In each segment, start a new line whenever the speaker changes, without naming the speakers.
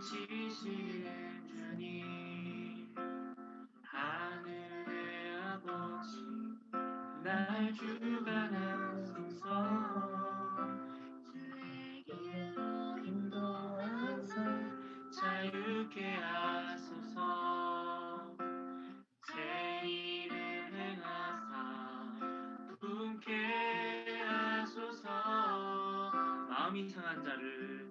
고치시는 주님, 하늘의 아버지, 날 주관하소서. 주의 길로 인도하사 자유케 하소서. 제 일을 행하사 분케 하소서. 마음이 상한 자를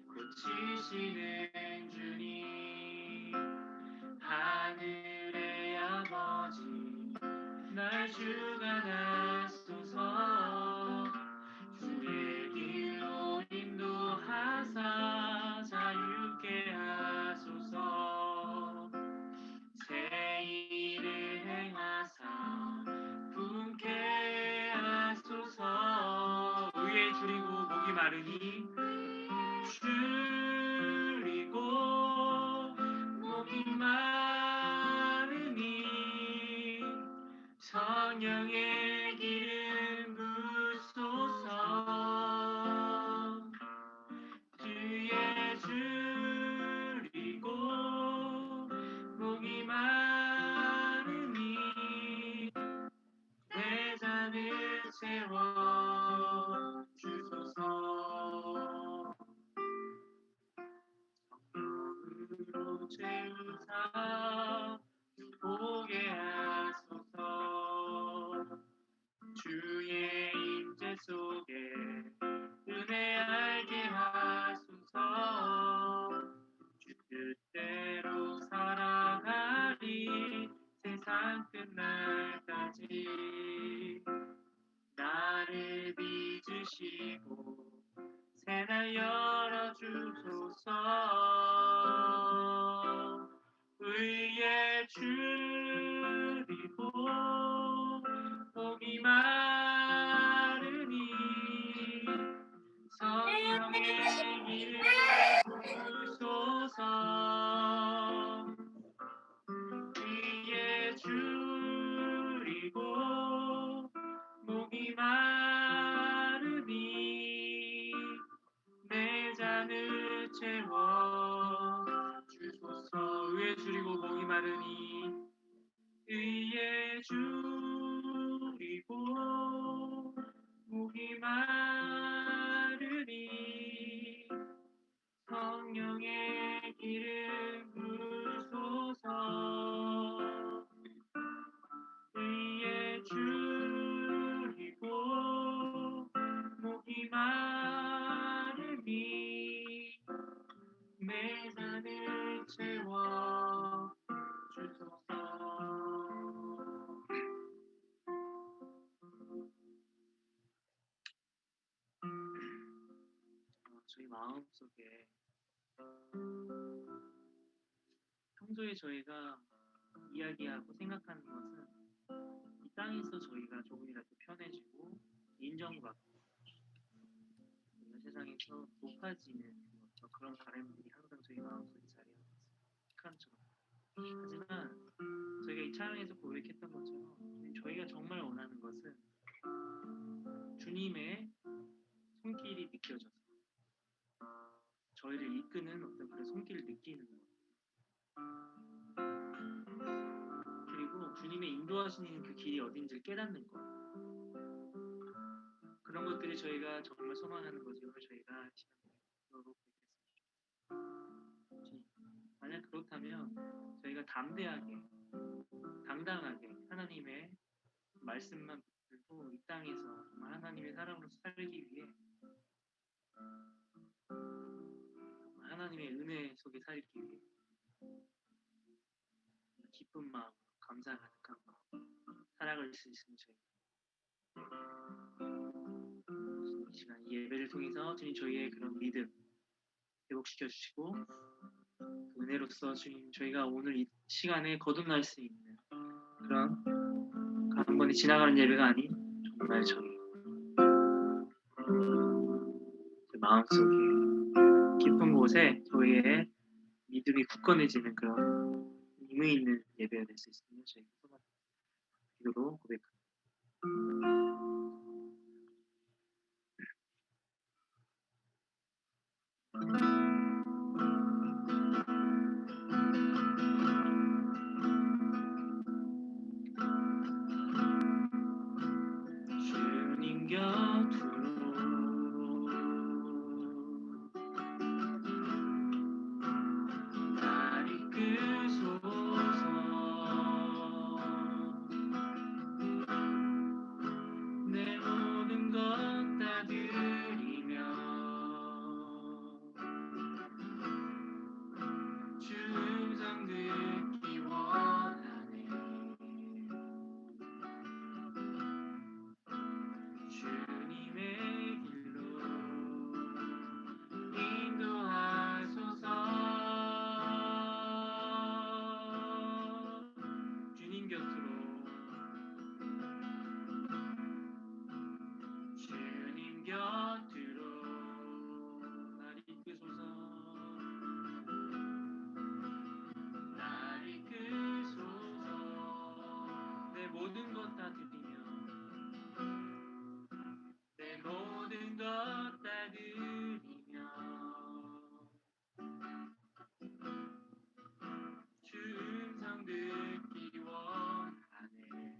고치시는 주님, 하늘의 아버지, 날 주관하소서. 주의 길로 인도하사 자유케 하소서. 새 일을 행하사 분케 하소서. 의에 줄이고 목이 마르니 줄이고 목이 마르니 성령의 기름 부소서. 주의 줄이고 목이 마르니 내 잔을 채워 주소서. 성령으로 채우사 보게 하소서. 주의 임재 속에 은혜 알게 하소서. 주 뜻대로 살아가리 세상 끝날까지. 나를 빚으시고 새날 열어주소서. 의에 줄이고 목이 마르니 성령의 길을 부소서. 의에 줄이고 목이 마르니 내 잔을 채워 주소서. 의에 줄이고 목이 마르니 의에 줄이고 목이 마르니 성령의 기름 부소서. 의에 줄이고 목이 마르니 내 잔을 채워 주소서. 저희 마음속에 평소에 저희가 이야기하고 생각하는 것은 이 땅에서 저희가 조금이라도 편해지고 인정받고 우리가 세상에서 높아지는 그런 바람들이 항상 저희 마음속에 자리하고 있습니다. 습관처럼. 하지만 저희가 이 찬양에서 고백했던 것처럼 저희가 정말 원하는 것은 주님의 손길이 느껴져서 저희를 이끄는 어떤 그런 손길을 느끼는 것, 그리고 주님의 인도하시는 그 길이 어딘지를 깨닫는 것, 그런 것들이 저희가 정말 소망하는 거지. 오늘 저희가 시간을 고백했습니다. 만약 그렇다면 저희가 담대하게 당당하게 하나님의 말씀만 붙들고 이 땅에서 정말 하나님의 사람으로서 살기 위해 하나님의 은혜 속에 살기 위해 기쁜 마음, 감사 가득한 마음 살아갈 수 있으면 저희 이 시간 이 예배를 통해서 주님 저희의 그런 믿음 회복시켜 주시고 그 은혜로서 주님 저희가 오늘 이 시간에 거듭날 수 있는 그런 한 번에 지나가는 예배가 아닌 정말 저희 마음속에 깊은 곳에 저희의 믿음이 굳건해지는 그런 의미 있는 예배가 될 수 있으면 저희가 기도로 고백합니다. 주님 곁으로 날 이끄소서. 내 모든 것 다 드리며 주 음성 듣기 원하네. 주님의 길로 인도하소서. 주님 곁으로 주님 곁으로 날 이끄소서. 날 이끄소서. 내 모든 것 다 드리며 내 모든 것 다 드리며 주 음성 듣기 원하네.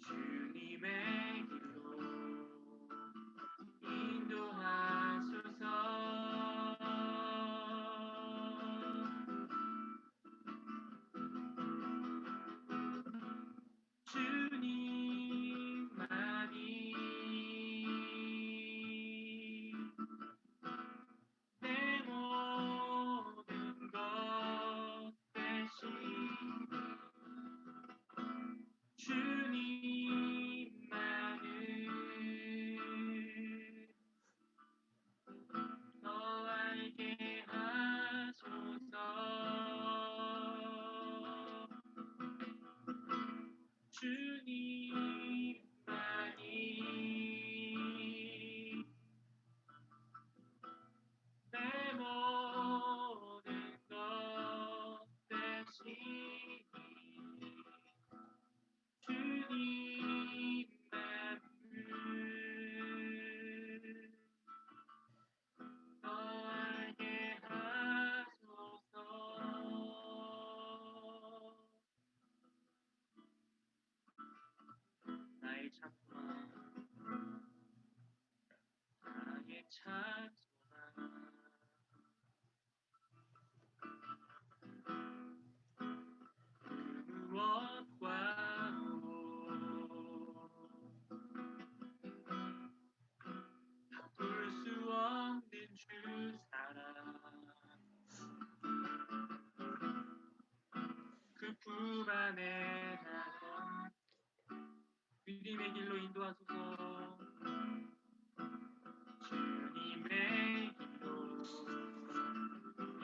주님의 길로 인도하소서. 주님만이 내 모든 것 대신 주님만을 더 알게 하소서. 주님만이 내 모든 것 대신 주님만을 더 알게 하소서. 나의 찬송아, 나의 찬송아, 그 무엇과도 바꿀 수 없는 주 사랑, 그 품 안에 나선 주님의 길로 인도하소서. 주님의 길로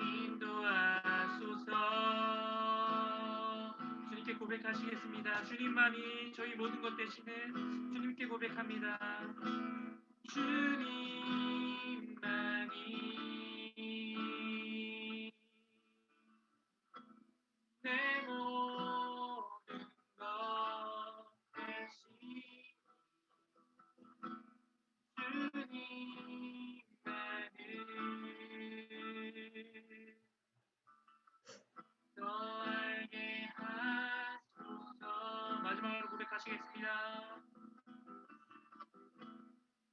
인도하소서. 주님께 고백하시겠습니다. 주님만이 저희 모든 것 대신은 주님께 고백합니다. 주님만이 내 모든 것 대신 주님만을 더 알게 하소서. 마지막으로 고백하시겠습니다.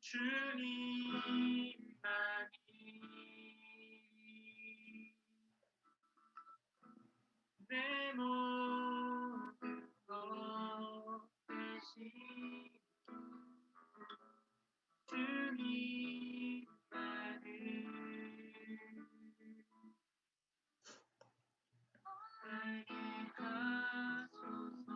주님만이 내 모든 것 대신 주님만을 알게 하소서.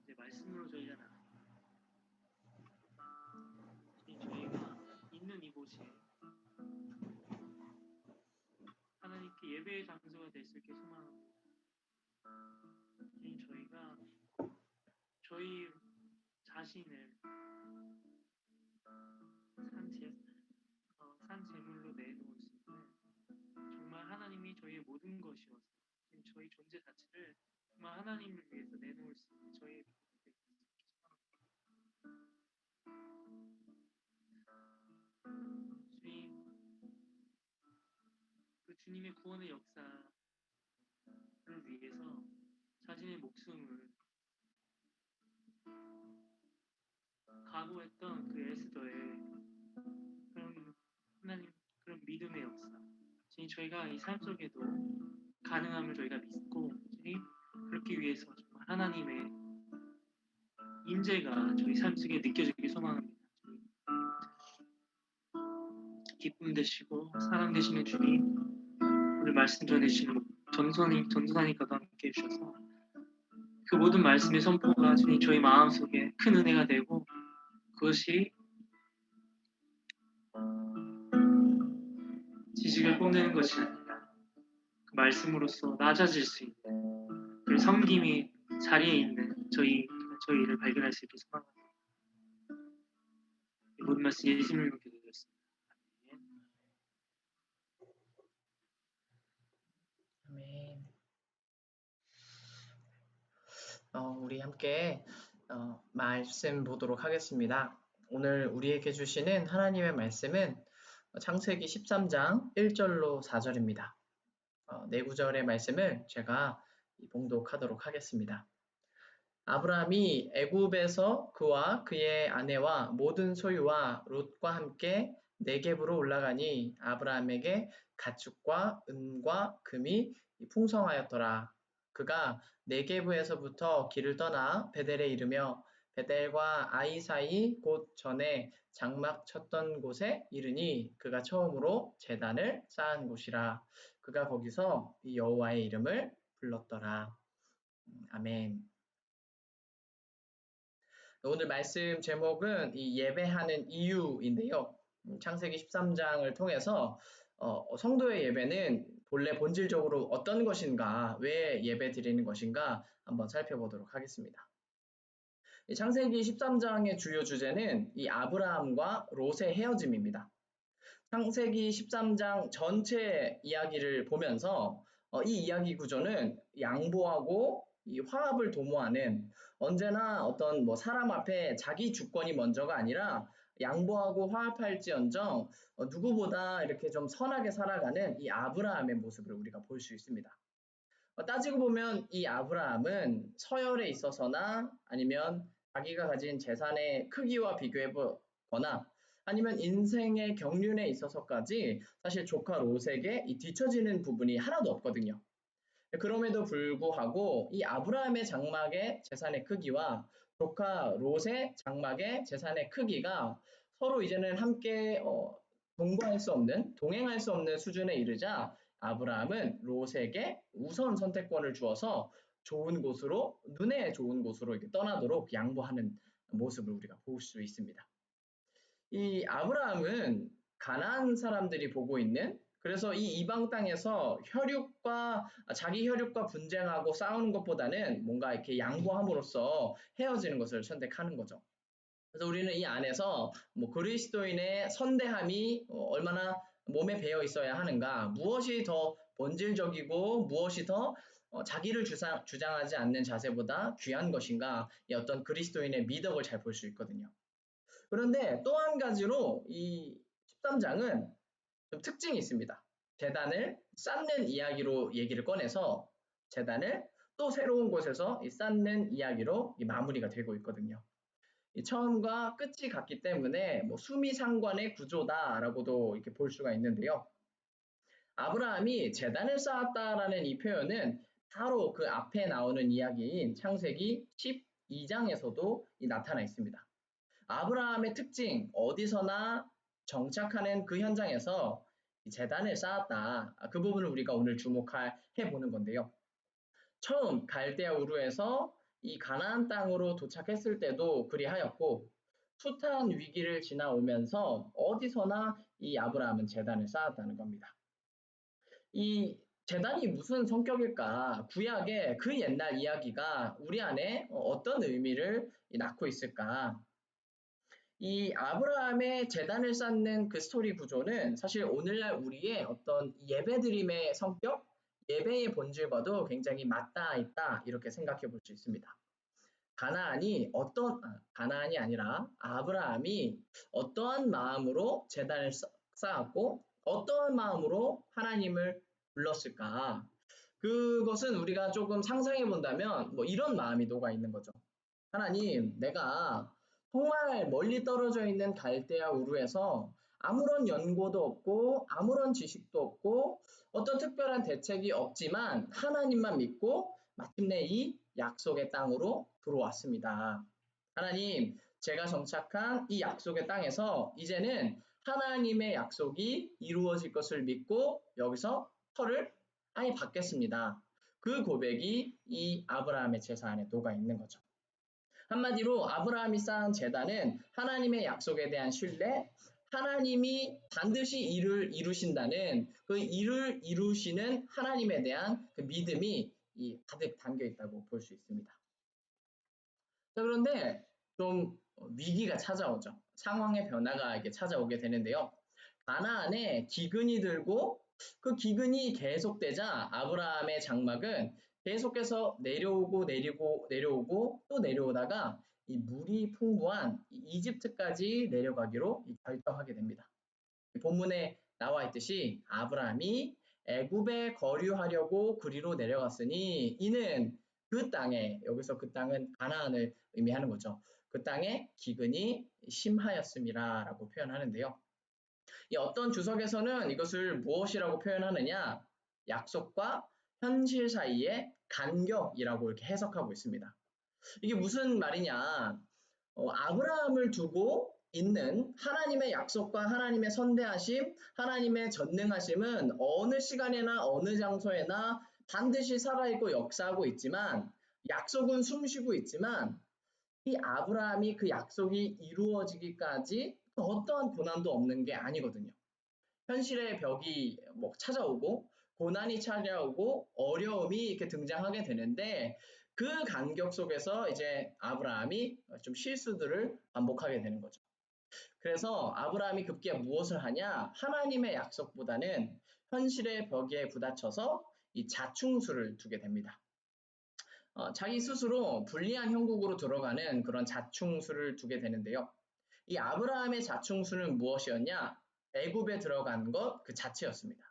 이제 말씀으로 저희가 저희가 있는 이곳에 하나님께 예배의 장소가 될 수 있게 소망합니다. 저희가 저희 자신을 산 제물로 내놓을 수 있는, 정말 하나님이 저희의 모든 것이어서 저희 존재 자체를 정말 하나님을 위해서 내놓을 수 있는 저희의 주님, 그 주님의 구원의 역사를 위해서 자신의 목숨을 각오했던 그 에스더의 그런 하나님 그런 믿음의 역사. 주님, 저희가 이 삶 속에도 가능함을 저희가 믿고 주님 그렇기 위해서 정말 하나님의 임재가 저희 삶 속에 느껴지길 소망합니다. 주님, 기쁨 되시고 사랑 되시는 주님, 오늘 말씀 전해주시는 전도사님과도 함께 해주셔서 그 모든 말씀의 선포가 주님 저희 마음속에 큰 은혜가 되고 그것이 지식을 뽐내는 것이 아니라 그 말씀으로써 낮아질 수 있는 그 섬김이 자리에 있는 저희를 발견할 수 있게 소망합니다. 이 모든 말씀 예수님을 기도드렸습니다.
아멘. 우리 함께 말씀 보도록 하겠습니다. 오늘 우리에게 주시는 하나님의 말씀은 창세기 13장 1절로 4절입니다. 네 구절의 말씀을 제가 봉독하도록 하겠습니다. 아브라함이 애굽에서 그와 그의 아내와 모든 소유와 롯과 함께 네겝으로 올라가니 아브라함에게 가축과 은과 금이 풍성하였더라. 그가 네겝에서부터 길을 떠나 베델에 이르며 베델과 아이 사이 곧 전에 장막 쳤던 곳에 이르니 그가 처음으로 제단을 쌓은 곳이라. 그가 거기서 여호와의 이름을 불렀더라. 아멘. 오늘 말씀 제목은 이 예배하는 이유인데요. 창세기 13장을 통해서 성도의 예배는 본래 본질적으로 어떤 것인가, 왜 예배 드리는 것인가 한번 살펴보도록 하겠습니다. 창세기 13장의 주요 주제는 이 아브라함과 롯의 헤어짐입니다. 창세기 13장 전체 이야기를 보면서 이 이야기 구조는 양보하고 이 화합을 도모하는, 언제나 어떤 사람 앞에 자기 주권이 먼저가 아니라 양보하고 화합할지언정 누구보다 이렇게 좀 선하게 살아가는 이 아브라함의 모습을 우리가 볼 수 있습니다. 따지고 보면 이 아브라함은 서열에 있어서나 아니면 자기가 가진 재산의 크기와 비교해 보거나 아니면 인생의 경륜에 있어서까지 사실 조카 롯에게 뒤처지는 부분이 하나도 없거든요. 그럼에도 불구하고 이 아브라함의 장막의 재산의 크기와 조카 롯의 장막의 재산의 크기가 서로 이제는 함께 동거할 수 없는, 동행할 수 없는 수준에 이르자 아브라함은 롯에게 우선 선택권을 주어서 좋은 곳으로, 눈에 좋은 곳으로 이렇게 떠나도록 양보하는 모습을 우리가 볼 수 있습니다. 이 아브라함은 가나안 사람들이 보고 있는, 그래서 이 이방 땅에서 자기 혈육과 분쟁하고 싸우는 것보다는 뭔가 이렇게 양보함으로써 헤어지는 것을 선택하는 거죠. 그래서 우리는 이 안에서 그리스도인의 선대함이 얼마나 몸에 배어 있어야 하는가, 무엇이 더 본질적이고 무엇이 더 자기를 주장하지 않는 자세보다 귀한 것인가, 이 어떤 그리스도인의 미덕을 잘 볼 수 있거든요. 그런데 또 한 가지로 이 13장은 좀 특징이 있습니다. 제단을 쌓는 이야기로 얘기를 꺼내서 제단을 또 새로운 곳에서 쌓는 이야기로 마무리가 되고 있거든요. 처음과 끝이 같기 때문에 수미상관의 구조다라고도 이렇게 볼 수가 있는데요. 아브라함이 제단을 쌓았다라는 이 표현은 바로 그 앞에 나오는 이야기인 창세기 12장에서도 나타나 있습니다. 아브라함의 특징, 어디서나 정착하는 그 현장에서 제단을 쌓았다. 그 부분을 우리가 오늘 주목해 보는 건데요. 처음 갈대아 우르에서 이 가나안 땅으로 도착했을 때도 그리하였고, 숱한 위기를 지나오면서 어디서나 이 아브라함은 제단을 쌓았다는 겁니다. 이 제단이 무슨 성격일까? 구약의 그 옛날 이야기가 우리 안에 어떤 의미를 낳고 있을까? 이 아브라함의 제단을 쌓는 그 스토리 구조는 사실 오늘날 우리의 어떤 예배드림의 성격, 예배의 본질과도 굉장히 맞닿아 있다 이렇게 생각해 볼 수 있습니다. 가나안이 아니라 아브라함이 어떠한 마음으로 제단을 쌓았고 어떠한 마음으로 하나님을 불렀을까? 그것은 우리가 조금 상상해 본다면 뭐 이런 마음이 녹아 있는 거죠. 하나님, 내가 정말 멀리 떨어져 있는 갈대아 우르에서 아무런 연고도 없고 아무런 지식도 없고 어떤 특별한 대책이 없지만 하나님만 믿고 마침내 이 약속의 땅으로 들어왔습니다. 하나님, 제가 정착한 이 약속의 땅에서 이제는 하나님의 약속이 이루어질 것을 믿고 여기서 터를 아예 받겠습니다. 그 고백이 이 아브라함의 제사 안에 녹아 있는 거죠. 한마디로 아브라함이 쌓은 제단은 하나님의 약속에 대한 신뢰, 하나님이 반드시 일을 이루신다는 그 일을 이루시는 하나님에 대한 그 믿음이 가득 담겨 있다고 볼 수 있습니다. 자, 그런데 좀 위기가 찾아오죠. 상황의 변화가 이게 찾아오게 되는데요. 가나안에 기근이 들고 그 기근이 계속되자 아브라함의 장막은 계속해서 내려오고 또 내려오다가 이 물이 풍부한 이집트까지 내려가기로 결정하게 됩니다. 본문에 나와 있듯이 아브라함이 애굽에 거류하려고 그리로 내려갔으니 이는 그 땅에, 여기서 그 땅은 가나안을 의미하는 거죠. 그 땅에 기근이 심하였음이라라고 표현하는데요. 이 어떤 주석에서는 이것을 무엇이라고 표현하느냐? 약속과 현실 사이의 간격이라고 이렇게 해석하고 있습니다. 이게 무슨 말이냐? 아브라함을 두고 있는 하나님의 약속과 하나님의 선대하심, 하나님의 전능하심은 어느 시간에나 어느 장소에나 반드시 살아있고 역사하고 있지만 약속은 숨쉬고 있지만 이 아브라함이 그 약속이 이루어지기까지 어떠한 고난도 없는 게 아니거든요. 현실의 벽이 뭐 찾아오고 고난이 찾아오고 어려움이 이렇게 등장하게 되는데 그 간격 속에서 이제 아브라함이 좀 실수들을 반복하게 되는 거죠. 그래서 아브라함이 급기야 무엇을 하냐? 하나님의 약속보다는 현실의 벽에 부딪혀서 이 자충수를 두게 됩니다. 자기 스스로 불리한 형국으로 들어가는 그런 자충수를 두게 되는데요. 이 아브라함의 자충수는 무엇이었냐? 애굽에 들어간 것 그 자체였습니다.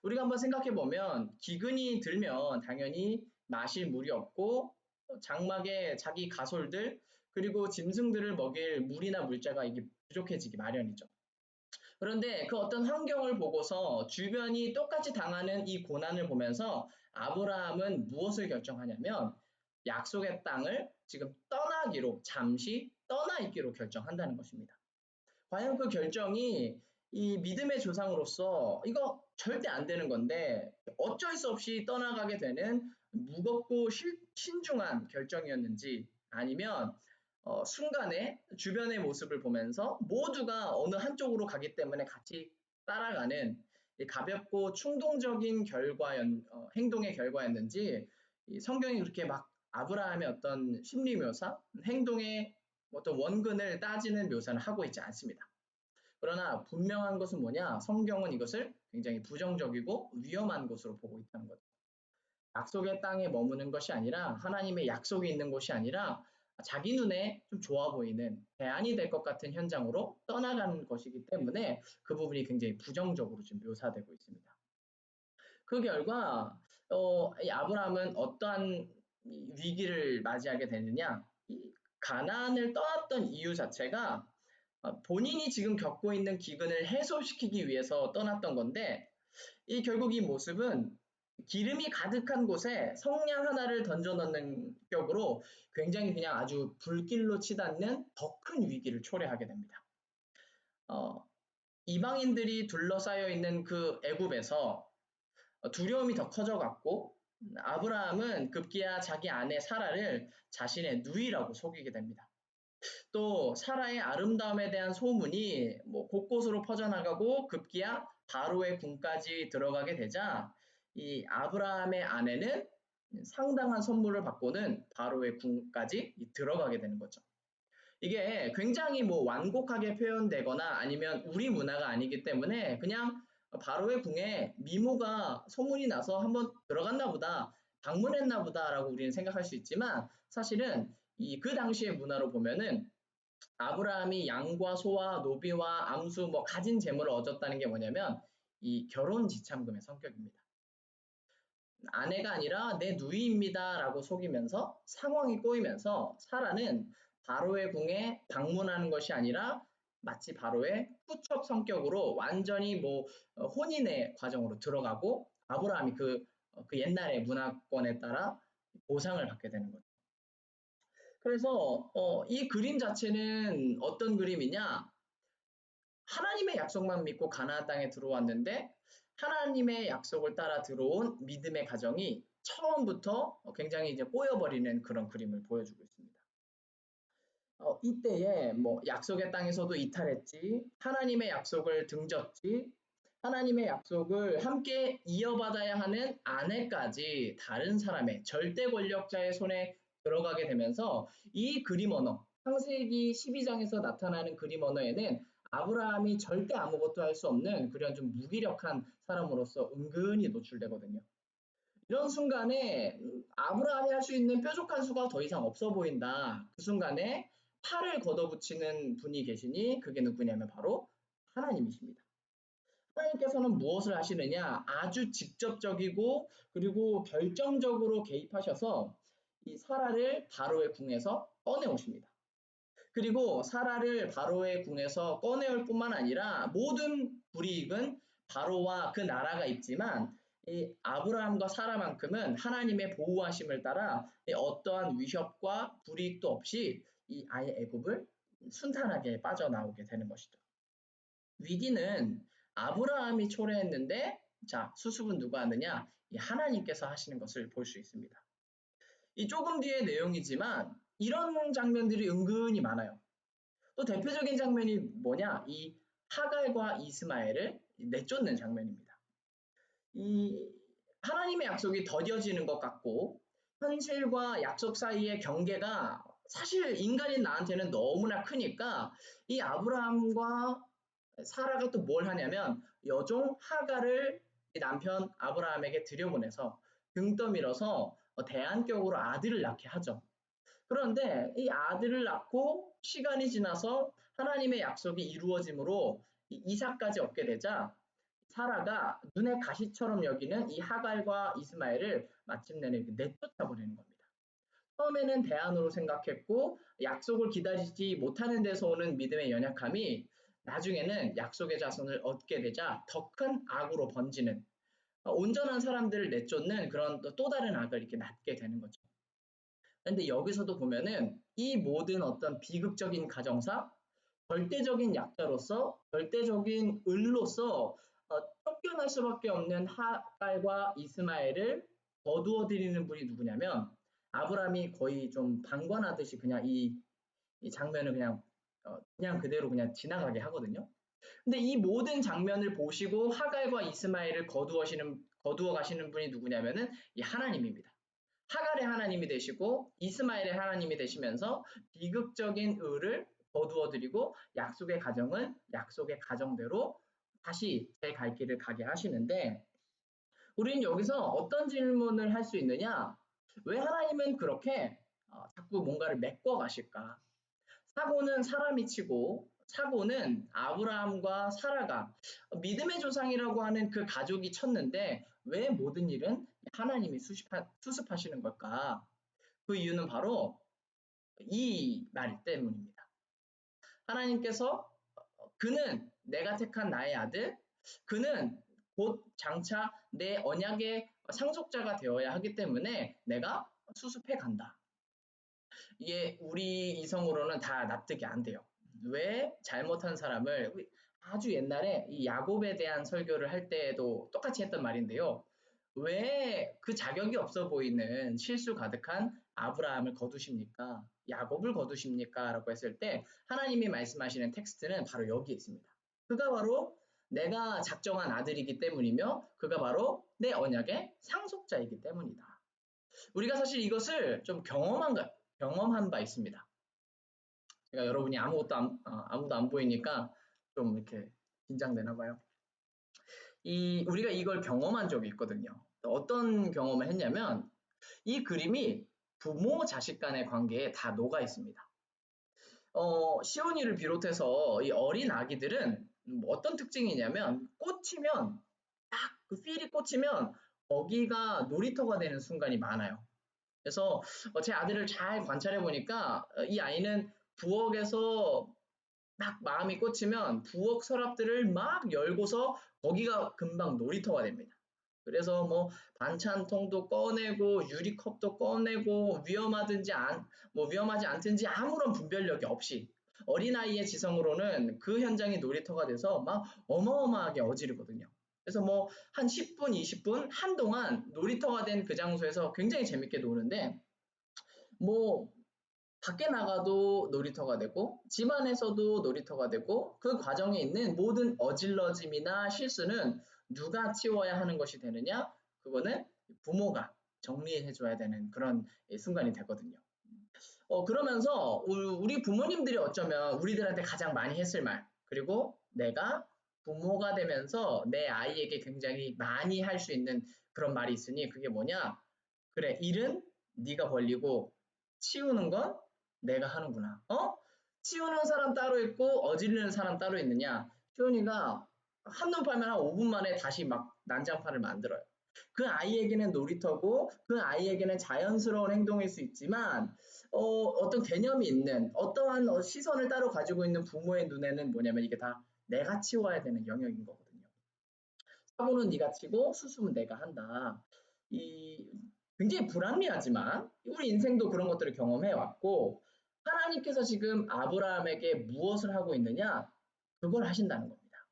우리가 한번 생각해 보면 기근이 들면 당연히 마실 물이 없고 장막에 자기 가솔들 그리고 짐승들을 먹일 물이나 물자가 이게 부족해지기 마련이죠. 그런데 그 어떤 환경을 보고서 주변이 똑같이 당하는 이 고난을 보면서 아브라함은 무엇을 결정하냐면 약속의 땅을 지금 떠나기로 잠시 떠나 있기로 결정한다는 것입니다. 과연 그 결정이 이 믿음의 조상으로서 이거 절대 안 되는 건데 어쩔 수 없이 떠나가게 되는 무겁고 신중한 결정이었는지 아니면 순간에 주변의 모습을 보면서 모두가 어느 한쪽으로 가기 때문에 같이 따라가는 가볍고 충동적인 행동의 결과였는지 성경이 그렇게 막 아브라함의 어떤 심리 묘사, 행동의 어떤 원근을 따지는 묘사는 하고 있지 않습니다. 그러나 분명한 것은 뭐냐? 성경은 이것을 굉장히 부정적이고 위험한 것으로 보고 있다는 거죠. 약속의 땅에 머무는 것이 아니라 하나님의 약속이 있는 곳이 아니라 자기 눈에 좀 좋아 보이는 대안이 될 것 같은 현장으로 떠나가는 것이기 때문에 그 부분이 굉장히 부정적으로 지금 묘사되고 있습니다. 그 결과 이 아브라함은 어떠한 위기를 맞이하게 되느냐? 이 가나안을 떠났던 이유 자체가 본인이 지금 겪고 있는 기근을 해소시키기 위해서 떠났던 건데 결국 이 모습은 기름이 가득한 곳에 성냥 하나를 던져 넣는 격으로 굉장히 그냥 아주 불길로 치닫는 더 큰 위기를 초래하게 됩니다. 이방인들이 둘러싸여 있는 그 애굽에서 두려움이 더 커져갔고 아브라함은 급기야 자기 아내 사라를 자신의 누이라고 속이게 됩니다. 또 사라의 아름다움에 대한 소문이 곳곳으로 퍼져나가고 급기야 바로의 궁까지 들어가게 되자 이 아브라함의 아내는 상당한 선물을 받고는 바로의 궁까지 들어가게 되는 거죠. 이게 굉장히 완곡하게 표현되거나 아니면 우리 문화가 아니기 때문에 그냥 바로의 궁에 미모가 소문이 나서 한번 들어갔나 보다, 방문했나 보다라고 우리는 생각할 수 있지만 사실은 그 당시의 문화로 보면은 아브라함이 양과 소와 노비와 암수 뭐 가진 재물을 얻었다는 게 뭐냐면 이 결혼 지참금의 성격입니다. 아내가 아니라 내 누이입니다라고 속이면서 상황이 꼬이면서 사라는 바로의 궁에 방문하는 것이 아니라 마치 바로의 후첩 성격으로 완전히 뭐 혼인의 과정으로 들어가고 아브라함이 그 옛날의 문화권에 따라 보상을 받게 되는 거죠. 그래서 이 그림 자체는 어떤 그림이냐? 하나님의 약속만 믿고 가나안 땅에 들어왔는데 하나님의 약속을 따라 들어온 믿음의 가정이 처음부터 굉장히 이제 꼬여버리는 그런 그림을 보여주고 있습니다. 이때에 뭐 약속의 땅에서도 이탈했지, 하나님의 약속을 등졌지, 하나님의 약속을 함께 이어받아야 하는 아내까지 다른 사람의 절대 권력자의 손에 들어가게 되면서 이 그림 언어, 창세기 12장에서 나타나는 그림 언어에는 아브라함이 절대 아무것도 할 수 없는 그런 좀 무기력한 사람으로서 은근히 노출되거든요. 이런 순간에 아브라함이 할 수 있는 뾰족한 수가 더 이상 없어 보인다. 그 순간에 팔을 걷어붙이는 분이 계시니 그게 누구냐면 바로 하나님이십니다. 하나님께서는 무엇을 하시느냐? 아주 직접적이고 그리고 결정적으로 개입하셔서 이 사라를 바로의 궁에서 꺼내오십니다. 그리고 사라를 바로의 궁에서 꺼내올 뿐만 아니라 모든 불이익은 바로와 그 나라가 있지만 이 아브라함과 사라만큼은 하나님의 보호하심을 따라 어떠한 위협과 불이익도 없이 이 아예 애굽을 순탄하게 빠져나오게 되는 것이죠. 위기는 아브라함이 초래했는데 자, 수습은 누가 하느냐? 이 하나님께서 하시는 것을 볼 수 있습니다. 이 조금 뒤의 내용이지만 이런 장면들이 은근히 많아요. 또 대표적인 장면이 뭐냐? 이 하갈과 이스마엘을 내쫓는 장면입니다. 이 하나님의 약속이 더뎌지는 것 같고 현실과 약속 사이의 경계가 사실 인간인 나한테는 너무나 크니까 이 아브라함과 사라가 또 뭘 하냐면 여종 하갈을 남편 아브라함에게 들여보내서 등 떠밀어서 대안격으로 아들을 낳게 하죠. 그런데 이 아들을 낳고 시간이 지나서 하나님의 약속이 이루어짐으로 이삭까지 얻게 되자 사라가 눈의 가시처럼 여기는 이 하갈과 이스마엘을 마침내는 내쫓아 버리는 겁니다. 처음에는 대안으로 생각했고 약속을 기다리지 못하는 데서 오는 믿음의 연약함이 나중에는 약속의 자손을 얻게 되자 더 큰 악으로 번지는 온전한 사람들을 내쫓는 그런 또 다른 악을 이렇게 낳게 되는 거죠. 근데 여기서도 보면은 이 모든 어떤 비극적인 가정사, 절대적인 약자로서, 절대적인 을로서 쫓겨날 수밖에 없는 하갈과 이스마엘을 거두어 들이는 분이 누구냐면 아브라함이 거의 좀 방관하듯이 그냥 이 장면을 그냥 그대로 그냥 지나가게 하거든요. 근데 이 모든 장면을 보시고 하갈과 이스마엘을 거두어 가시는 분이 누구냐면은 이 하나님입니다. 하갈의 하나님이 되시고 이스마엘의 하나님이 되시면서 비극적인 을을 거두어드리고 약속의 가정은 약속의 가정대로 다시 제 갈 길을 가게 하시는데 우리는 여기서 어떤 질문을 할 수 있느냐? 왜 하나님은 그렇게 자꾸 뭔가를 메꿔 가실까? 사고는 사람이 치고 사고는 아브라함과 사라가 믿음의 조상이라고 하는 그 가족이 쳤는데 왜 모든 일은 하나님이 수습하시는 걸까? 그 이유는 바로 이 말 때문입니다. 하나님께서 그는 내가 택한 나의 아들, 그는 곧 장차 내 언약의 상속자가 되어야 하기 때문에 내가 수습해 간다. 이게 우리 이성으로는 다 납득이 안 돼요. 왜 잘못한 사람을 아주 옛날에 이 야곱에 대한 설교를 할 때에도 똑같이 했던 말인데요. 왜 그 자격이 없어 보이는 실수 가득한 아브라함을 거두십니까? 야곱을 거두십니까? 라고 했을 때 하나님이 말씀하시는 텍스트는 바로 여기에 있습니다. 그가 바로 내가 작정한 아들이기 때문이며 그가 바로 내 언약의 상속자이기 때문이다. 우리가 사실 이것을 좀 경험한 바 있습니다. 그러니까 여러분이 아무도 안 보이니까 좀 이렇게 긴장되나 봐요. 우리가 이걸 경험한 적이 있거든요. 어떤 경험을 했냐면 이 그림이 부모 자식 간의 관계에 다 녹아 있습니다. 시온이를 비롯해서 이 어린 아기들은 뭐 어떤 특징이냐면 꽂히면 딱 그 필이 꽂히면 거기가 놀이터가 되는 순간이 많아요. 그래서 제 아들을 잘 관찰해 보니까 이 아이는 부엌에서 막 마음이 꽂히면 부엌 서랍들을 막 열고서 거기가 금방 놀이터가 됩니다. 그래서 뭐 반찬통도 꺼내고 유리컵도 꺼내고 뭐 위험하지 않든지 아무런 분별력이 없이 어린아이의 지성으로는 그 현장이 놀이터가 돼서 막 어마어마하게 어지르거든요. 그래서 뭐 한 10분, 20분 한동안 놀이터가 된 그 장소에서 굉장히 재밌게 노는데 뭐 밖에 나가도 놀이터가 되고 집 안에서도 놀이터가 되고 그 과정에 있는 모든 어질러짐이나 실수는 누가 치워야 하는 것이 되느냐? 그거는 부모가 정리해 줘야 되는 그런 순간이 되거든요. 그러면서 우리 부모님들이 어쩌면 우리들한테 가장 많이 했을 말, 그리고 내가 부모가 되면서 내 아이에게 굉장히 많이 할 수 있는 그런 말이 있으니 그게 뭐냐? 그래, 일은 네가 벌리고 치우는 건 내가 하는구나. 치우는 사람 따로 있고 어지르는 사람 따로 있느냐? 효연이가 한눈 팔면 한 5분 만에 다시 막 난장판을 만들어요. 그 아이에게는 놀이터고 그 아이에게는 자연스러운 행동일 수 있지만 어떤 개념이 있는 어떠한 시선을 따로 가지고 있는 부모의 눈에는 뭐냐면 이게 다 내가 치워야 되는 영역인 거거든요. 사고는 네가 치고 수습은 내가 한다. 이 굉장히 불합리하지만 우리 인생도 그런 것들을 경험해 왔고 하나님께서 지금 아브라함에게 무엇을 하고 있느냐? 그걸 하신다는 겁니다.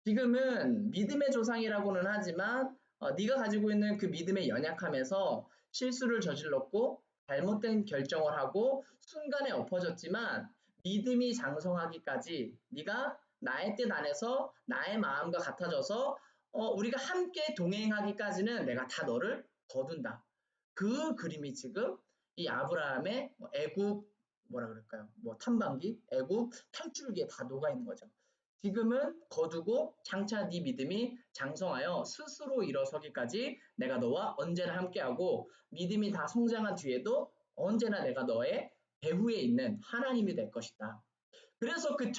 지금은 믿음의 조상이라고는 하지만 네가 가지고 있는 그 믿음의 연약함에서 실수를 저질렀고 잘못된 결정을 하고 순간에 엎어졌지만 믿음이 장성하기까지 네가 나의 뜻 안에서 나의 마음과 같아져서 우리가 함께 동행하기까지는 내가 다 너를 거둔다. 그 그림이 지금 이 아브라함의 애굽 뭐라 그럴까요? 뭐 탐방기, 애굽 탈출기에 다 녹아 있는 거죠. 지금은 거두고 장차 네 믿음이 장성하여 스스로 일어서기까지 내가 너와 언제나 함께하고 믿음이 다 성장한 뒤에도 언제나 내가 너의 배후에 있는 하나님이 될 것이다. 그래서 그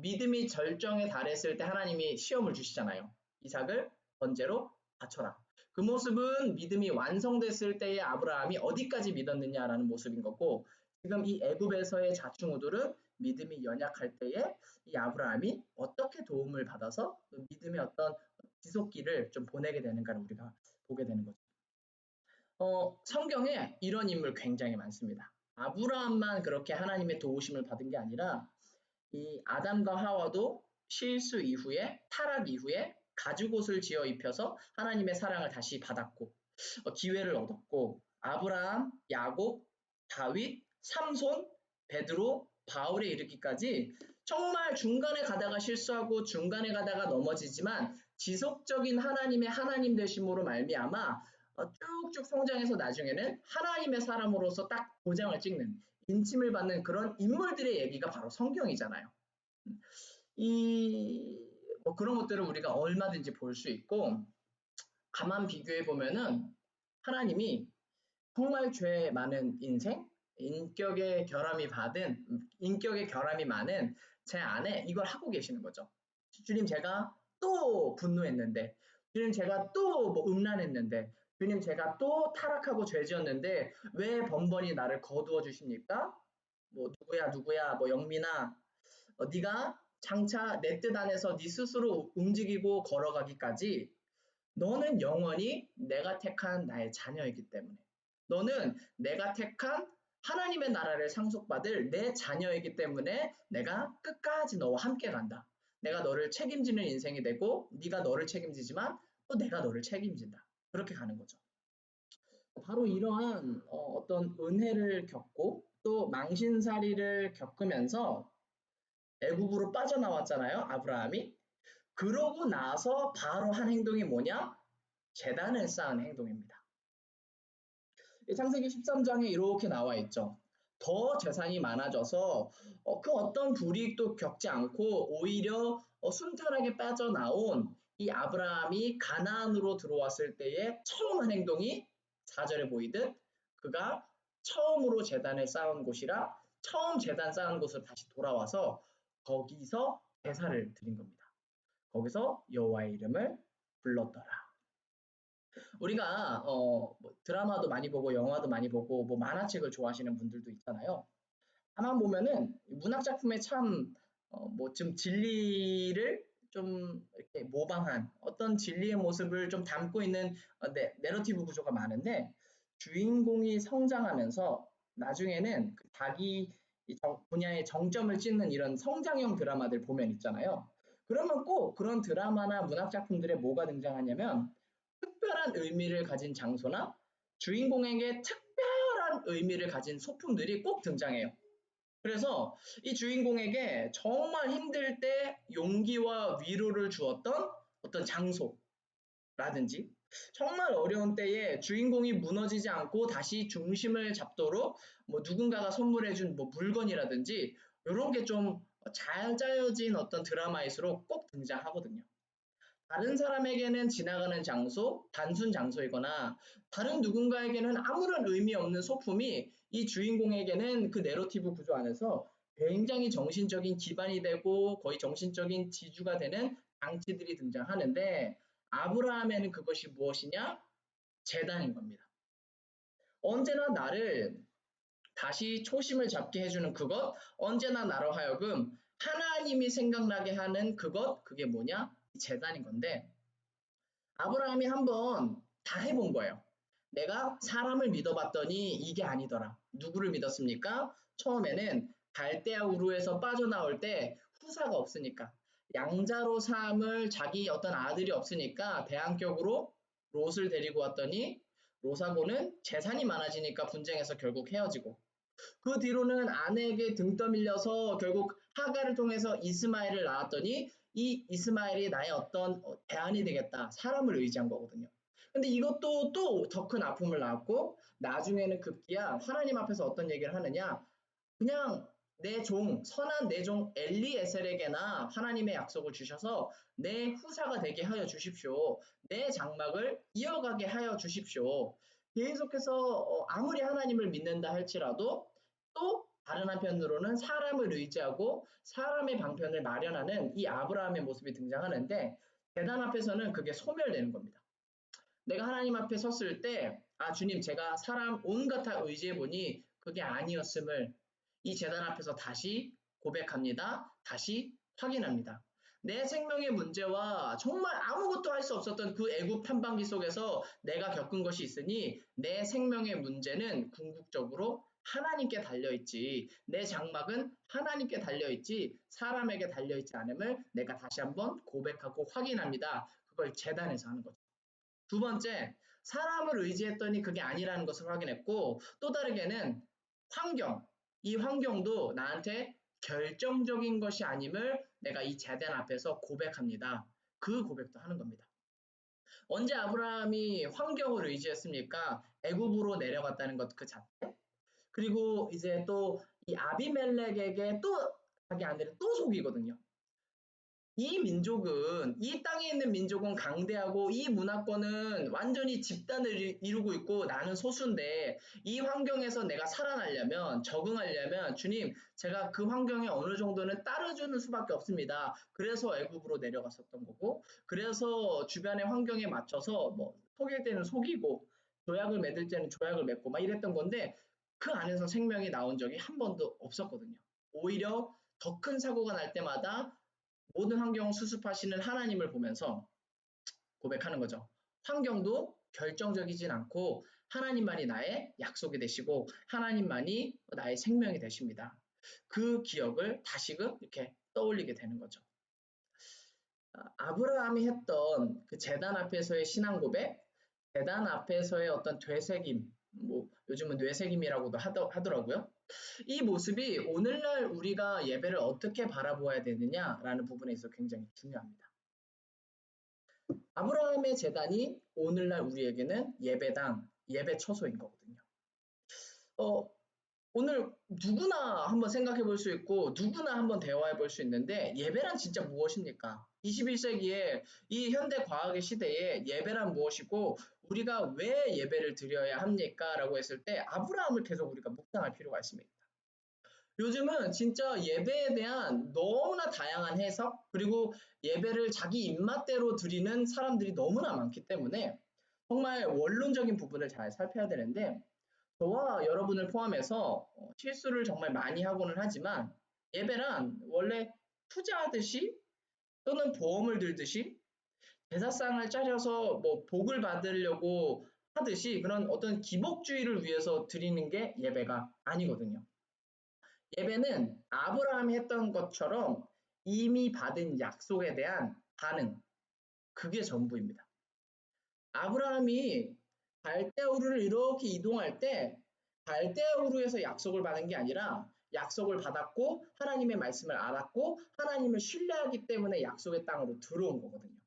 믿음이 절정에 달했을 때 하나님이 시험을 주시잖아요. 이삭을 번제로 바쳐라. 그 모습은 믿음이 완성됐을 때의 아브라함이 어디까지 믿었느냐라는 모습인 거고 지금 이 애굽에서의 자충우돌은 믿음이 연약할 때에 이 아브라함이 어떻게 도움을 받아서 믿음의 어떤 지속기를 좀 보내게 되는가를 우리가 보게 되는 거죠. 성경에 이런 인물 굉장히 많습니다. 아브라함만 그렇게 하나님의 도우심을 받은 게 아니라 이 아담과 하와도 실수 이후에 타락 이후에 가죽옷을 지어 입혀서 하나님의 사랑을 다시 받았고 기회를 얻었고 아브라함, 야곱, 다윗, 삼손, 베드로, 바울에 이르기까지 정말 중간에 가다가 실수하고 중간에 가다가 넘어지지만 지속적인 하나님의 하나님 되심으로 말미암아 쭉쭉 성장해서 나중에는 하나님의 사람으로서 딱 도장을 찍는 인침을 받는 그런 인물들의 얘기가 바로 성경이잖아요. 뭐 그런 것들을 우리가 얼마든지 볼 수 있고 가만 비교해 보면은 하나님이 정말 죄 많은 인생, 인격의 결함이 많은 제 안에 이걸 하고 계시는 거죠. 주님 제가 또 분노했는데, 주님 제가 또 뭐 음란했는데, 주님 제가 또 타락하고 죄 지었는데 왜 번번이 나를 거두어 주십니까? 뭐 누구야 뭐 영민아 네가 장차 내 뜻 안에서 네 스스로 움직이고 걸어가기까지 너는 영원히 내가 택한 나의 자녀이기 때문에 너는 내가 택한 하나님의 나라를 상속받을 내 자녀이기 때문에 내가 끝까지 너와 함께 간다. 내가 너를 책임지는 인생이 되고 네가 너를 책임지지만 또 내가 너를 책임진다. 그렇게 가는 거죠. 바로 이러한 어떤 은혜를 겪고 또 망신살이를 겪으면서 애굽으로 빠져나왔잖아요. 아브라함이. 그러고 나서 바로 한 행동이 뭐냐? 제단을 쌓은 행동입니다. 창세기 13장에 이렇게 나와 있죠. 더 재산이 많아져서 그 어떤 불이익도 겪지 않고 오히려 순탄하게 빠져나온 이 아브라함이 가나안으로 들어왔을 때의 처음 한 행동이 4절에 보이듯 그가 처음으로 제단을 쌓은 곳이라 처음 제단 쌓은 곳으로 다시 돌아와서 거기서 제사를 드린 겁니다. 거기서 여호와의 이름을 불렀더라. 우리가 뭐 드라마도 많이 보고 영화도 많이 보고 뭐 만화책을 좋아하시는 분들도 있잖아요. 가만 보면은 문학 작품에 참 뭐 좀 진리를 좀 이렇게 모방한 어떤 진리의 모습을 좀 담고 있는 내러티브 구조가 많은데 주인공이 성장하면서 나중에는 그 자기 분야의 정점을 찍는 이런 성장형 드라마들 보면 있잖아요. 그러면 꼭 그런 드라마나 문학 작품들에 뭐가 등장하냐면 특별한 의미를 가진 장소나 주인공에게 특별한 의미를 가진 소품들이 꼭 등장해요. 그래서 이 주인공에게 정말 힘들 때 용기와 위로를 주었던 어떤 장소라든지 정말 어려운 때에 주인공이 무너지지 않고 다시 중심을 잡도록 뭐 누군가가 선물해준 뭐 물건이라든지 이런 게 좀 잘 짜여진 어떤 드라마일수록 꼭 등장하거든요. 다른 사람에게는 지나가는 장소, 단순 장소이거나 다른 누군가에게는 아무런 의미 없는 소품이 이 주인공에게는 그 내러티브 구조 안에서 굉장히 정신적인 기반이 되고 거의 정신적인 지주가 되는 장치들이 등장하는데 아브라함에는 그것이 무엇이냐? 재단인 겁니다. 언제나 나를 다시 초심을 잡게 해주는 그것, 언제나 나로 하여금 하나님이 생각나게 하는 그것, 그게 뭐냐? 재단인 건데 아브라함이 한번 다 해본 거예요. 내가 사람을 믿어봤더니 이게 아니더라. 누구를 믿었습니까? 처음에는 갈대아 우르에서 빠져나올 때 후사가 없으니까 양자로 삼을 자기 어떤 아들이 없으니까 대항격으로 롯을 데리고 왔더니 롯하고는 재산이 많아지니까 분쟁해서 결국 헤어지고 그 뒤로는 아내에게 등 떠밀려서 결국 하갈을 통해서 이스마엘을 낳았더니 이 이스마엘이 나의 어떤 대안이 되겠다. 사람을 의지한 거거든요. 근데 이것도 또 더 큰 아픔을 낳았고 나중에는 급기야 하나님 앞에서 어떤 얘기를 하느냐. 그냥 내 종, 선한 내 종 엘리에셀에게나 하나님의 약속을 주셔서 내 후사가 되게 하여 주십시오. 내 장막을 이어가게 하여 주십시오. 계속해서 아무리 하나님을 믿는다 할지라도 또 다른 한편으로는 사람을 의지하고 사람의 방편을 마련하는 이 아브라함의 모습이 등장하는데 재단 앞에서는 그게 소멸되는 겁니다. 내가 하나님 앞에 섰을 때, 아, 주님, 제가 사람 온갖 다 의지해 보니 그게 아니었음을 이 재단 앞에서 다시 고백합니다. 다시 확인합니다. 내 생명의 문제와 정말 아무것도 할 수 없었던 그 애굽 탐방기 속에서 내가 겪은 것이 있으니 내 생명의 문제는 궁극적으로 하나님께 달려있지. 내 장막은 하나님께 달려있지 사람에게 달려있지 않음을 내가 다시 한번 고백하고 확인합니다. 그걸 재단에서 하는 거죠. 두 번째, 사람을 의지했더니 그게 아니라는 것을 확인했고 또 다르게는 환경, 이 환경도 나한테 결정적인 것이 아님을 내가 이 재단 앞에서 고백합니다. 그 고백도 하는 겁니다. 언제 아브라함이 환경을 의지했습니까? 애굽으로 내려갔다는 것 그 자체. 그리고 이제 또 이 아비멜렉에게 또 자기 아내를 또 속이거든요. 이 민족은 이 땅에 있는 민족은 강대하고 이 문화권은 완전히 집단을 이루고 있고 나는 소수인데 이 환경에서 내가 살아나려면 적응하려면 주님 제가 그 환경에 어느 정도는 따라주는 수밖에 없습니다. 그래서 애굽으로 내려갔었던 거고 그래서 주변의 환경에 맞춰서 뭐 속일 때는 속이고 조약을 맺을 때는 조약을 맺고 막 이랬던 건데 그 안에서 생명이 나온 적이 한 번도 없었거든요. 오히려 더 큰 사고가 날 때마다 모든 환경을 수습하시는 하나님을 보면서 고백하는 거죠. 환경도 결정적이진 않고 하나님만이 나의 약속이 되시고 하나님만이 나의 생명이 되십니다. 그 기억을 다시금 이렇게 떠올리게 되는 거죠. 아브라함이 했던 그 제단 앞에서의 신앙 고백, 제단 앞에서의 어떤 되새김, 뭐 요즘은 뇌새김이라고도 하더라고요. 이 모습이 오늘날 우리가 예배를 어떻게 바라보아야 되느냐라는 부분에 있어 굉장히 중요합니다. 아브라함의 제단이 오늘날 우리에게는 예배당, 예배 처소인 거거든요. 어, 오늘 누구나 한번 생각해 볼 수 있고 누구나 한번 대화해 볼 수 있는데 예배란 진짜 무엇입니까? 21세기에 이 현대 과학의 시대에 예배란 무엇이고 우리가 왜 예배를 드려야 합니까? 라고 했을 때 아브라함을 계속 우리가 묵상할 필요가 있습니다. 요즘은 진짜 예배에 대한 너무나 다양한 해석, 그리고 예배를 자기 입맛대로 드리는 사람들이 너무나 많기 때문에 정말 원론적인 부분을 잘 살펴야 되는데 저와 여러분을 포함해서 실수를 정말 많이 하고는 하지만 예배란 원래 투자하듯이 또는 보험을 들듯이 제사상을 차려서 뭐 복을 받으려고 하듯이 그런 어떤 기복주의를 위해서 드리는 게 예배가 아니거든요. 예배는 아브라함이 했던 것처럼 이미 받은 약속에 대한 반응, 그게 전부입니다. 아브라함이 갈대우르를 이렇게 이동할 때 갈대우르에서 약속을 받은 게 아니라 약속을 받았고 하나님의 말씀을 알았고 하나님을 신뢰하기 때문에 약속의 땅으로 들어온 거거든요.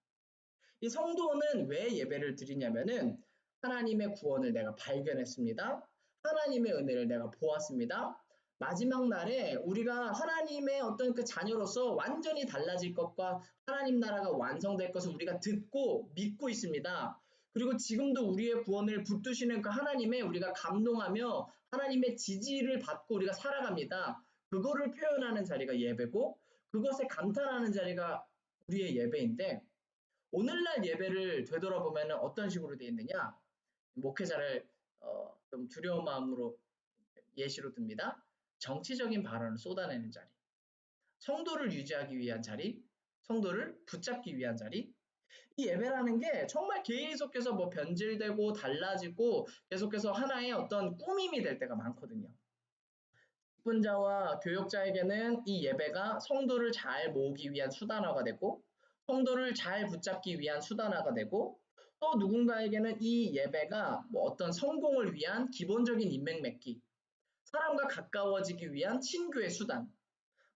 이 성도는 왜 예배를 드리냐면은 하나님의 구원을 내가 발견했습니다. 하나님의 은혜를 내가 보았습니다. 마지막 날에 우리가 하나님의 어떤 그 자녀로서 완전히 달라질 것과 하나님 나라가 완성될 것을 우리가 듣고 믿고 있습니다. 그리고 지금도 우리의 구원을 붙드시는 그 하나님의 우리가 감동하며 하나님의 지지를 받고 우리가 살아갑니다. 그거를 표현하는 자리가 예배고 그것에 감탄하는 자리가 우리의 예배인데 오늘날 예배를 되돌아보면 어떤 식으로 되어 있느냐? 목회자를 좀 두려운 마음으로 예시로 듭니다. 정치적인 발언을 쏟아내는 자리, 성도를 유지하기 위한 자리, 성도를 붙잡기 위한 자리. 이 예배라는 게 정말 계속해서 뭐 변질되고 달라지고 계속해서 하나의 어떤 꾸밈이 될 때가 많거든요. 직분자와 교역자에게는 이 예배가 성도를 잘 모으기 위한 수단화가 되고 성도를 잘 붙잡기 위한 수단화가 되고 또 누군가에게는 이 예배가 뭐 어떤 성공을 위한 기본적인 인맥 맺기, 사람과 가까워지기 위한 친교의 수단,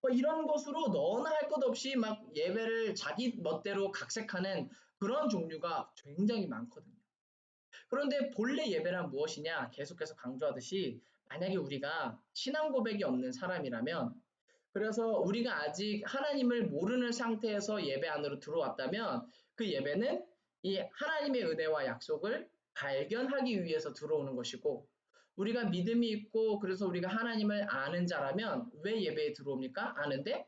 뭐 이런 것으로 너나 할 것 없이 막 예배를 자기 멋대로 각색하는 그런 종류가 굉장히 많거든요. 그런데 본래 예배란 무엇이냐? 계속해서 강조하듯이 만약에 우리가 신앙 고백이 없는 사람이라면 그래서 우리가 아직 하나님을 모르는 상태에서 예배 안으로 들어왔다면 그 예배는 이 하나님의 은혜와 약속을 발견하기 위해서 들어오는 것이고 우리가 믿음이 있고 그래서 우리가 하나님을 아는 자라면 왜 예배에 들어옵니까? 아는데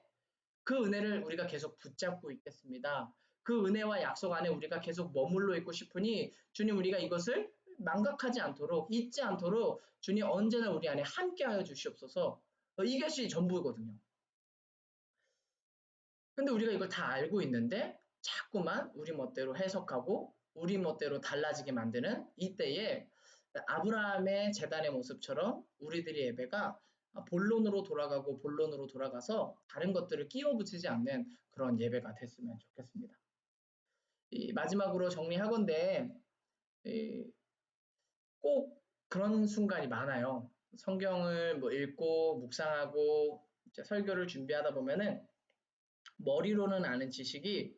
그 은혜를 우리가 계속 붙잡고 있겠습니다. 그 은혜와 약속 안에 우리가 계속 머물러 있고 싶으니 주님 우리가 이것을 망각하지 않도록 잊지 않도록 주님 언제나 우리 안에 함께하여 주시옵소서. 이것이 전부거든요. 근데 우리가 이걸 다 알고 있는데 자꾸만 우리 멋대로 해석하고 우리 멋대로 달라지게 만드는 이때에 아브라함의 재단의 모습처럼 우리들의 예배가 본론으로 돌아가고 본론으로 돌아가서 다른 것들을 끼워 붙이지 않는 그런 예배가 됐으면 좋겠습니다. 마지막으로 정리하건대 꼭 그런 순간이 많아요. 성경을 뭐 읽고 묵상하고 설교를 준비하다 보면은 머리로는 아는 지식이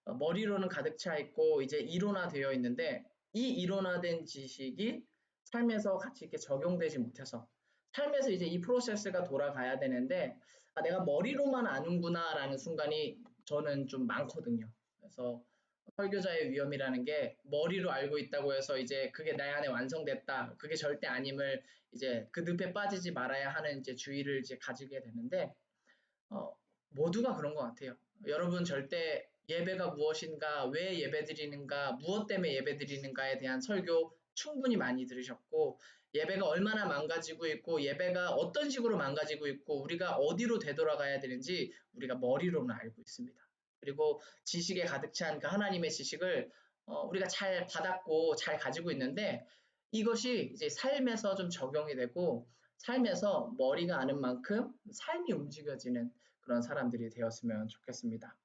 머리로는 가득 차 있고 이제 이론화되어 있는데 이 이론화된 지식이 삶에서 같이 이렇게 적용되지 못해서 삶에서 이제 이 프로세스가 돌아가야 되는데 내가 머리로만 아는구나라는 순간이 저는 좀 많거든요. 그래서 설교자의 위험이라는 게 머리로 알고 있다고 해서 이제 그게 내 안에 완성됐다. 그게 절대 아님을 이제 그 늪에 빠지지 말아야 하는 이제 주의를 이제 가지게 되는데 어, 모두가 그런 것 같아요. 여러분 절대 예배가 무엇인가, 왜 예배드리는가, 무엇 때문에 예배드리는가에 대한 설교 충분히 많이 들으셨고, 예배가 얼마나 망가지고 있고, 예배가 어떤 식으로 망가지고 있고, 우리가 어디로 되돌아가야 되는지 우리가 머리로는 알고 있습니다. 그리고 지식에 가득 찬 그 하나님의 지식을 우리가 잘 받았고 잘 가지고 있는데 이것이 이제 삶에서 좀 적용이 되고 삶에서 머리가 아는 만큼 삶이 움직여지는 그런 사람들이 되었으면 좋겠습니다.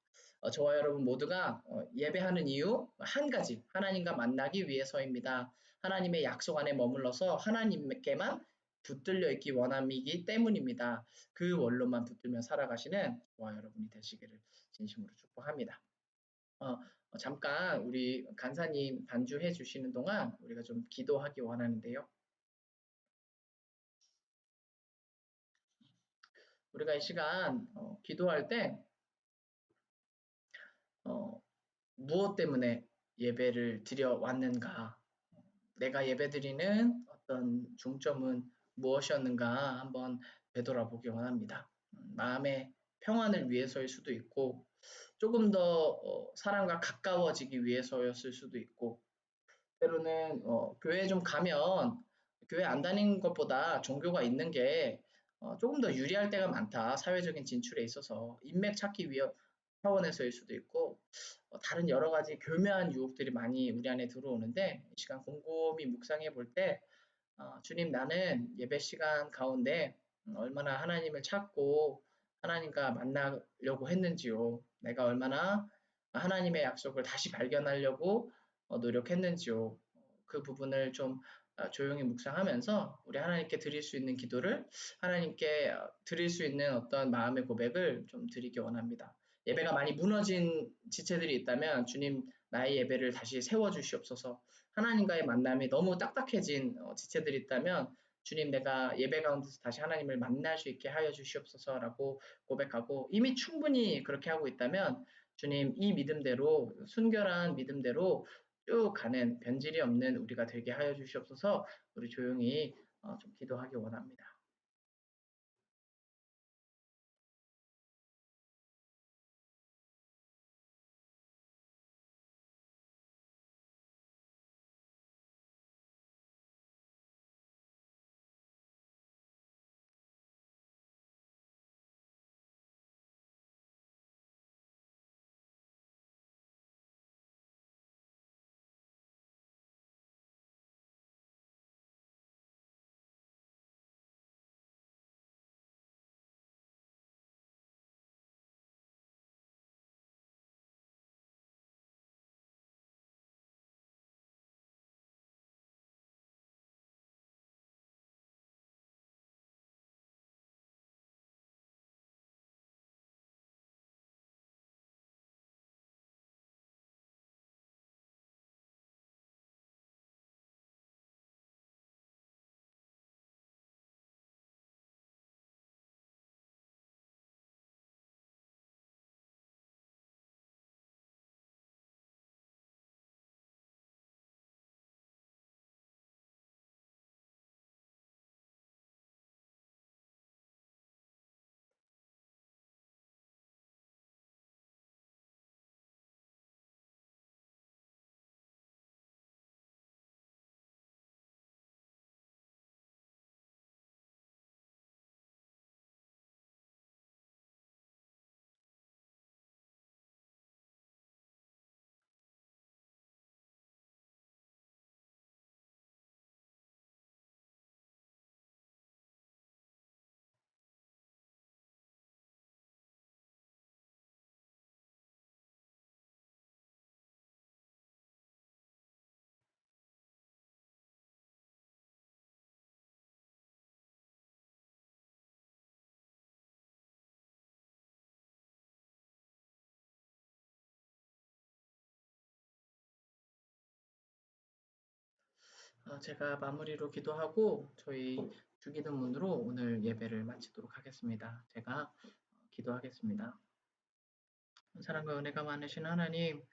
저와 여러분 모두가 예배하는 이유 한 가지, 하나님과 만나기 위해서입니다. 하나님의 약속 안에 머물러서 하나님께만 붙들려 있기 원함이기 때문입니다. 그 원로만 붙들며 살아가시는 저와 여러분이 되시기를 진심으로 축복합니다. 잠깐 우리 간사님 반주해 주시는 동안 우리가 좀 기도하기 원하는데요. 우리가 이 시간 기도할 때 어, 무엇 때문에 예배를 드려 왔는가? 내가 예배드리는 어떤 중점은 무엇이었는가 한번 되돌아보기 원합니다. 마음의 평안을 위해서일 수도 있고, 조금 더 사람과 가까워지기 위해서였을 수도 있고, 때로는 교회 좀 가면 교회 안 다니는 것보다 종교가 있는 게 조금 더 유리할 때가 많다. 사회적인 진출에 있어서 인맥 찾기 위해 차원에서일 수도 있고 다른 여러 가지 교묘한 유혹들이 많이 우리 안에 들어오는데 이 시간 곰곰이 묵상해 볼 때 주님 나는 예배 시간 가운데 얼마나 하나님을 찾고 하나님과 만나려고 했는지요. 내가 얼마나 하나님의 약속을 다시 발견하려고 노력했는지요. 그 부분을 좀 조용히 묵상하면서 우리 하나님께 드릴 수 있는 기도를 하나님께 드릴 수 있는 어떤 마음의 고백을 좀 드리기 원합니다. 예배가 많이 무너진 지체들이 있다면 주님 나의 예배를 다시 세워주시옵소서. 하나님과의 만남이 너무 딱딱해진 지체들이 있다면 주님 내가 예배 가운데서 다시 하나님을 만날 수 있게 하여 주시옵소서라고 고백하고 이미 충분히 그렇게 하고 있다면 주님 이 믿음대로 순결한 믿음대로 쭉 가는 변질이 없는 우리가 되게 하여 주시옵소서. 우리 조용히 좀 기도하기 원합니다. 제가 마무리로 기도하고 저희 주기도문으로 오늘 예배를 마치도록 하겠습니다. 제가 기도하겠습니다. 사랑과 은혜가 많으신 하나님,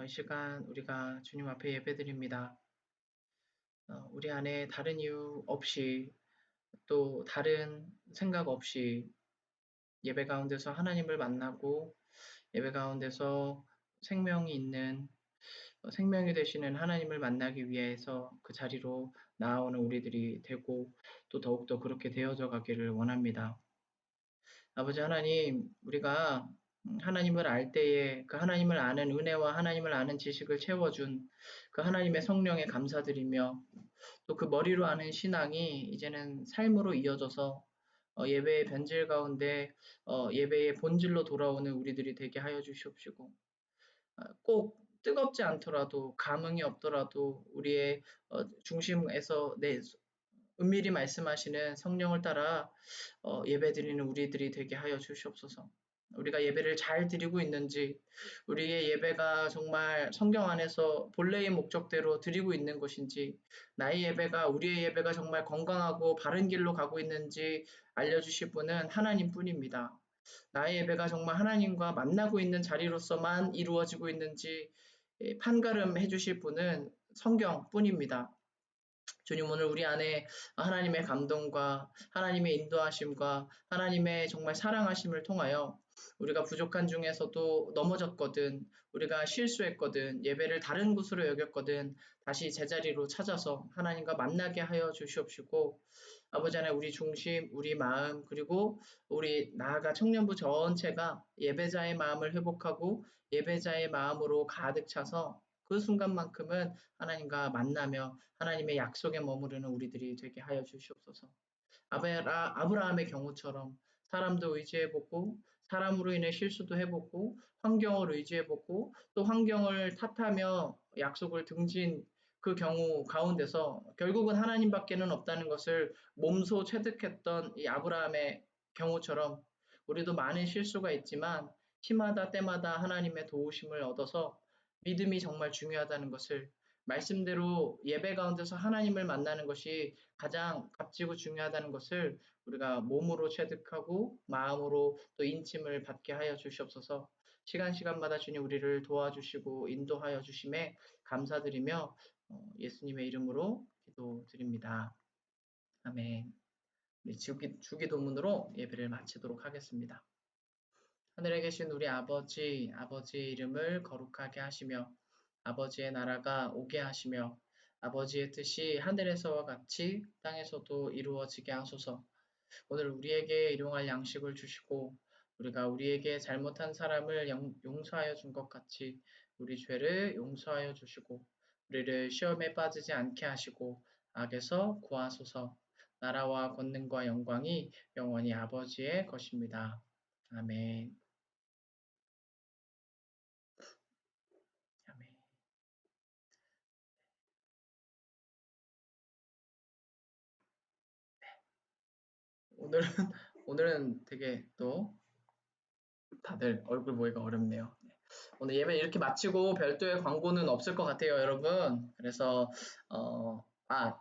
이 시간 우리가 주님 앞에 예배드립니다. 우리 안에 다른 이유 없이 또 다른 생각 없이 예배 가운데서 하나님을 만나고 예배 가운데서 생명이 있는 생명이 되시는 하나님을 만나기 위해서 그 자리로 나아오는 우리들이 되고 또 더욱더 그렇게 되어져 가기를 원합니다. 아버지 하나님, 우리가 하나님을 알 때에 그 하나님을 아는 은혜와 하나님을 아는 지식을 채워준 그 하나님의 성령에 감사드리며 또 그 머리로 아는 신앙이 이제는 삶으로 이어져서 예배의 변질 가운데 예배의 본질로 돌아오는 우리들이 되게 하여 주시옵시고 꼭 뜨겁지 않더라도 감흥이 없더라도 우리의 중심에서 은밀히 말씀하시는 성령을 따라 예배드리는 우리들이 되게 하여 주시옵소서. 우리가 예배를 잘 드리고 있는지, 우리의 예배가 정말 성경 안에서 본래의 목적대로 드리고 있는 것인지, 나의 예배가, 우리의 예배가 정말 건강하고 바른 길로 가고 있는지 알려주실 분은 하나님 뿐입니다. 나의 예배가 정말 하나님과 만나고 있는 자리로서만 이루어지고 있는지 판가름 해주실 분은 성경 뿐입니다. 주님 오늘 우리 안에 하나님의 감동과 하나님의 인도하심과 하나님의 정말 사랑하심을 통하여 우리가 부족한 중에서도 넘어졌거든, 우리가 실수했거든, 예배를 다른 곳으로 여겼거든, 다시 제자리로 찾아서 하나님과 만나게 하여 주시옵시고, 아버지 하나님 우리 중심, 우리 마음, 그리고 우리 나아가 청년부 전체가 예배자의 마음을 회복하고 예배자의 마음으로 가득 차서 그 순간만큼은 하나님과 만나며 하나님의 약속에 머무르는 우리들이 되게 하여 주시옵소서. 아브라함의 경우처럼 사람도 의지해보고 사람으로 인해 실수도 해보고 환경을 의지해보고 또 환경을 탓하며 약속을 등진 그 경우 가운데서 결국은 하나님밖에는 없다는 것을 몸소 체득했던 이 아브라함의 경우처럼 우리도 많은 실수가 있지만 시마다 때마다 하나님의 도우심을 얻어서 믿음이 정말 중요하다는 것을, 말씀대로 예배 가운데서 하나님을 만나는 것이 가장 값지고 중요하다는 것을 우리가 몸으로 체득하고 마음으로 또 인침을 받게 하여 주시옵소서. 시간마다 주님 우리를 도와주시고 인도하여 주심에 감사드리며 예수님의 이름으로 기도드립니다. 아멘. 우리 주기도문으로 예배를 마치도록 하겠습니다. 하늘에 계신 우리 아버지, 아버지의 이름을 거룩하게 하시며 아버지의 나라가 오게 하시며 아버지의 뜻이 하늘에서와 같이 땅에서도 이루어지게 하소서. 오늘 우리에게 일용할 양식을 주시고 우리가 우리에게 잘못한 사람을 용서하여 준 것 같이 우리 죄를 용서하여 주시고 우리를 시험에 빠지지 않게 하시고 악에서 구하소서. 나라와 권능과 영광이 영원히 아버지의 것입니다. 아멘. 아멘. 오늘은 오늘은 되게 또 다들 얼굴 보기가 어렵네요. 네. 오늘 예배 이렇게 마치고 별도의 광고는 없을 것 같아요, 여러분. 그래서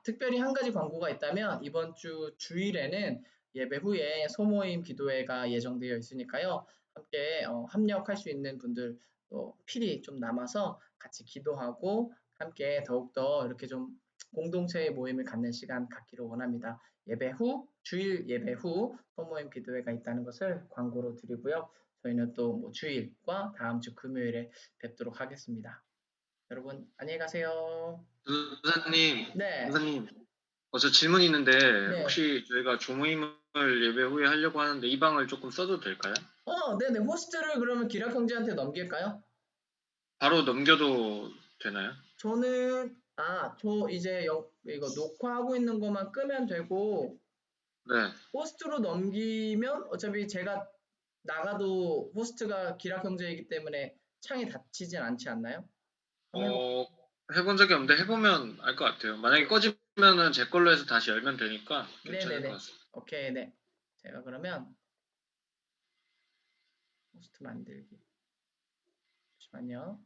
특별히 한 가지 광고가 있다면 이번 주 주일에는 예배 후에 소모임 기도회가 예정되어 있으니까요. 함께 합력할 수 있는 분들 또 필히 좀 남아서 같이 기도하고 함께 더욱더 이렇게 좀 공동체의 모임을 갖는 시간 갖기를 원합니다. 주일 예배 후 소모임 기도회가 있다는 것을 광고로 드리고요. 저희는 또 뭐 주일과 다음 주 금요일에 뵙도록 하겠습니다. 여러분 안녕히 가세요.
전사님,
네,
전사님, 저 질문 있는데
네.
혹시 저희가 조모임을 예배 후에 하려고 하는데 이 방을 조금 써도 될까요?
네네. 호스트를 그러면 기락 형제한테 넘길까요?
바로 넘겨도 되나요?
저 이제 이거 녹화하고 있는 것만 끄면 되고,
네.
호스트로 넘기면 어차피 제가 나가도 호스트가 기락 형제이기 때문에 창이 닫히진 않지 않나요? 한번 해볼까요?
어, 해본 적이 없는데 해보면 알 것 같아요. 만약에 꺼지면은 제 걸로 해서 다시 열면 되니까 괜찮을 것
네네네.
같습니다.
오케이, 네. 제가 그러면 호스트 만들기. 잠시만요.